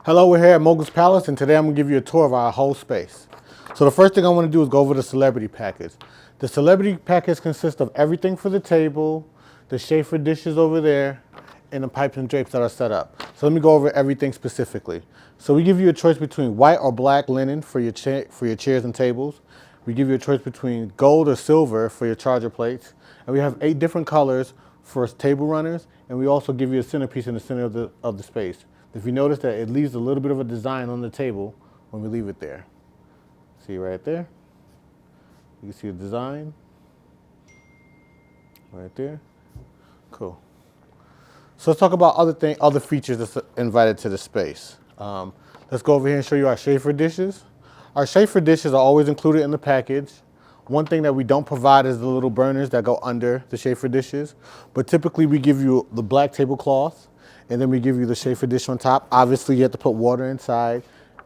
Hello, we're here at Moguls Palace, and today I'm going to give you a tour of our whole space. So the first thing I want to do is go over the celebrity package. The celebrity package consists of everything for the table, the Schaefer dishes over there, and the pipes and drapes that are set up. So let me go over everything specifically. So we give you a choice between white or black linen for your chairs and tables. We give you a choice between gold or silver for your charger plates. And we have 8 different colors for table runners, and we also give you a centerpiece in the center of the space. If you notice that it leaves a little bit of a design on the table when we leave it there. See right there? You can see the design right there. Cool. So let's talk about other features that's invited to the space. Let's go over here and show you our Schaefer dishes. Our Schaefer dishes are always included in the package. One thing that we don't provide is the little burners that go under the Schaefer dishes, but typically we give you the black tablecloth, and then we give you the Schaefer dish on top. Obviously, you have to put water inside,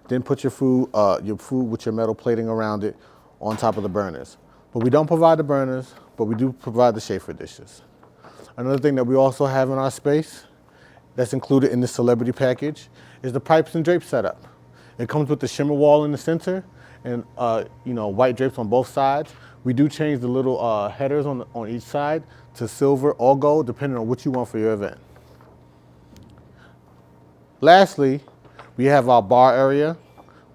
then put your food with your metal plating around it on top of the burners. But we don't provide the burners, but we do provide the Schaefer dishes. Another thing that we also have in our space that's included in the celebrity package is the pipes and drapes setup. It comes with the shimmer wall in the center and white drapes on both sides. We do change the little headers on each side to silver or gold, depending on what you want for your event. Lastly, we have our bar area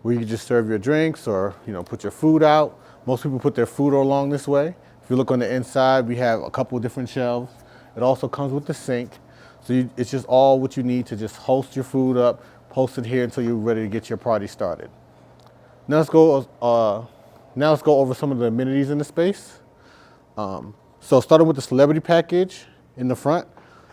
where you can just serve your drinks or put your food out. Most people put their food along this way. If you look on the inside, we have a couple of different shelves. It also comes with the sink. So it's just all what you need to just host your food up, post it here until you're ready to get your party started. Now let's go over some of the amenities in the space. So starting with the celebrity package in the front,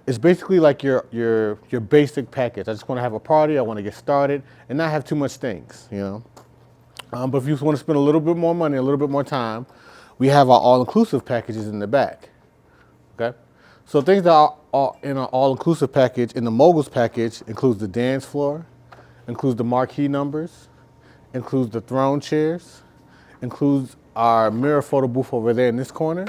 it's basically like your basic package. I just want to have a party, I want to get started, and not have too much things, But if you want to spend a little bit more money, a little bit more time, we have our all-inclusive packages in the back, okay? So things that are in our all-inclusive package, in the Moguls package, includes the dance floor, includes the marquee numbers, includes the throne chairs, includes our mirror photo booth over there in this corner,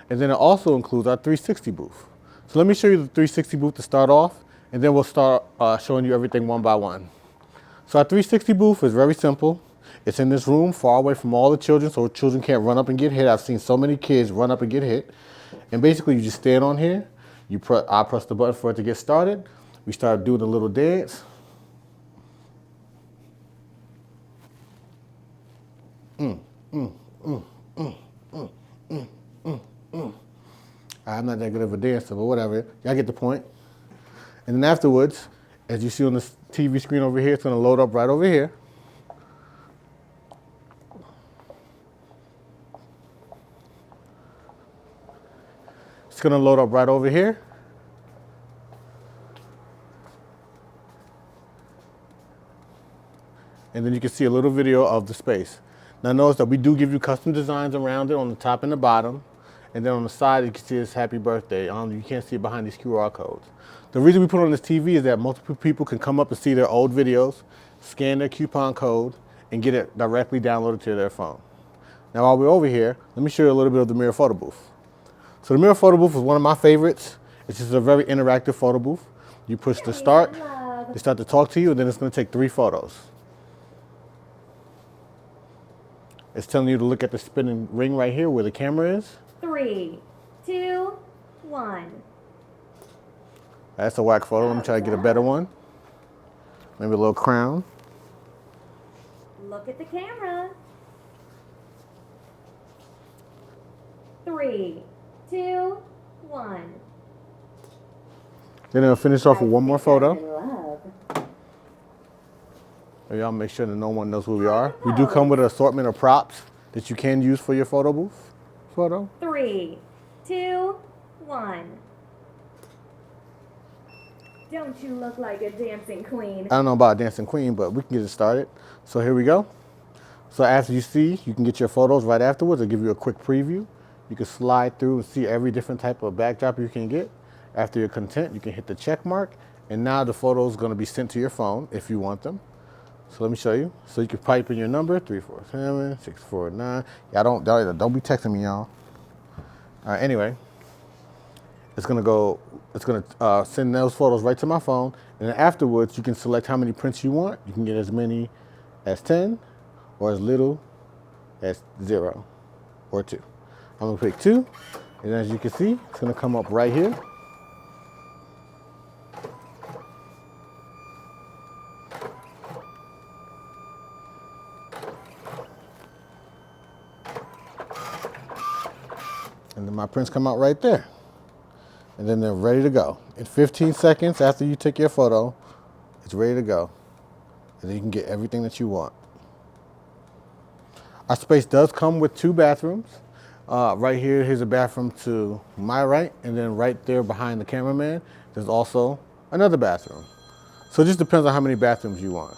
and then it also includes our 360 booth. So let me show you the 360 booth to start off, and then we'll start showing you everything one by one. So our 360 booth is very simple. It's in this room far away from all the children, so children can't run up and get hit. I've seen so many kids run up and get hit. And basically you just stand on here, I press the button for it to get started. We start doing a little dance. I'm not that good of a dancer, but whatever. Y'all get the point. And then afterwards, as you see on the TV screen over here, it's going to load up right over here. It's going to load up right over here. And then you can see a little video of the space. Now notice that we do give you custom designs around it on the top and the bottom. And then on the side, you can see it's happy birthday. You can't see it behind these QR codes. The reason we put on this TV is that multiple people can come up and see their old videos, scan their coupon code, and get it directly downloaded to their phone. Now while we're over here, let me show you a little bit of the mirror photo booth. So the mirror photo booth is one of my favorites. It's just a very interactive photo booth. You push the start, they start to talk to you, and then it's going to take 3 photos. It's telling you to look at the spinning ring right here where the camera is. 3, 2, 1. That's a whack photo. Let me try to get a better one. Maybe a little crown. Look at the camera. 3, 2, 1. Then I'll finish off with one more photo. Y'all make sure that no one knows who we are. We do come with an assortment of props that you can use for your photo booth. 3, 2, 1. Don't you look like a dancing queen? I don't know about a dancing queen, but we can get it started. So here we go. So after you see, you can get your photos right afterwards. I'll give you a quick preview. You can slide through and see every different type of backdrop you can get. After you're content, you can hit the check mark. And now the photo is going to be sent to your phone if you want them. So let me show you. So you can pipe in your number, 347 649. Y'all don't be texting me, y'all. All right, anyway. It's gonna send those photos right to my phone, and then afterwards you can select how many prints you want. You can get as many as 10 or as little as 0 or 2. I'm gonna pick 2, and as you can see, it's gonna come up right here. And then my prints come out right there. And then they're ready to go. In 15 seconds after you take your photo, it's ready to go. And then you can get everything that you want. Our space does come with 2 bathrooms. Right here, here's a bathroom to my right, and then right there behind the cameraman, there's also another bathroom. So it just depends on how many bathrooms you want.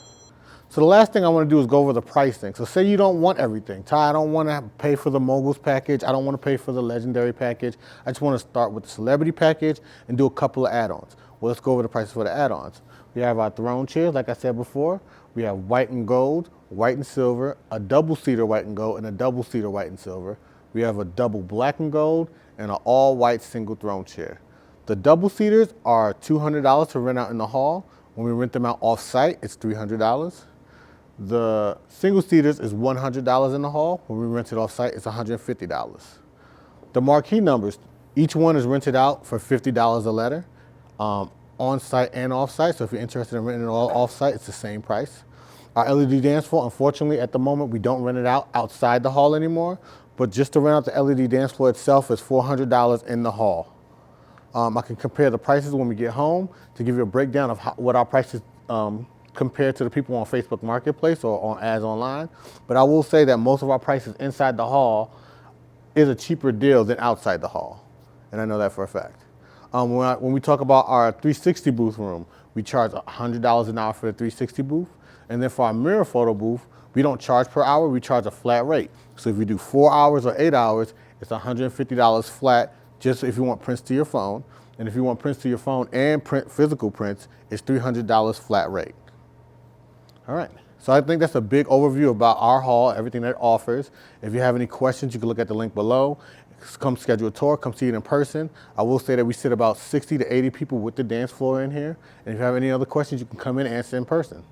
So the last thing I want to do is go over the pricing. So say you don't want everything. Ty, I don't want to pay for the Moguls package. I don't want to pay for the Legendary package. I just want to start with the Celebrity package and do a couple of add-ons. Well, let's go over the prices for the add-ons. We have our throne chairs, like I said before. We have white and gold, white and silver, a double-seater white and gold, and a double-seater white and silver. We have a double black and gold, and an all-white single throne chair. The double-seaters are $200 to rent out in the hall. When we rent them out off-site, it's $300. The single seaters is $100 in the hall. When we rent it off site, it's $150. The marquee numbers, each one is rented out for $50 a letter, on site and off site. So if you're interested in renting it all off site, it's the same price. Our LED dance floor, unfortunately, at the moment, we don't rent it out outside the hall anymore. But just to rent out the LED dance floor itself is $400 in the hall. I can compare the prices when we get home to give you a breakdown of what our prices compared to the people on Facebook Marketplace or on ads online. But I will say that most of our prices inside the hall is a cheaper deal than outside the hall. And I know that for a fact. When we talk about our 360 booth room, we charge $100 an hour for the 360 booth. And then for our mirror photo booth, we don't charge per hour, we charge a flat rate. So if you do 4 hours or 8 hours, it's $150 flat, just if you want prints to your phone. And if you want prints to your phone and physical prints, it's $300 flat rate. All right, so I think that's a big overview about our hall, everything that it offers. If you have any questions, you can look at the link below. Come schedule a tour, come see it in person. I will say that we sit about 60 to 80 people with the dance floor in here. And if you have any other questions, you can come in and answer in person.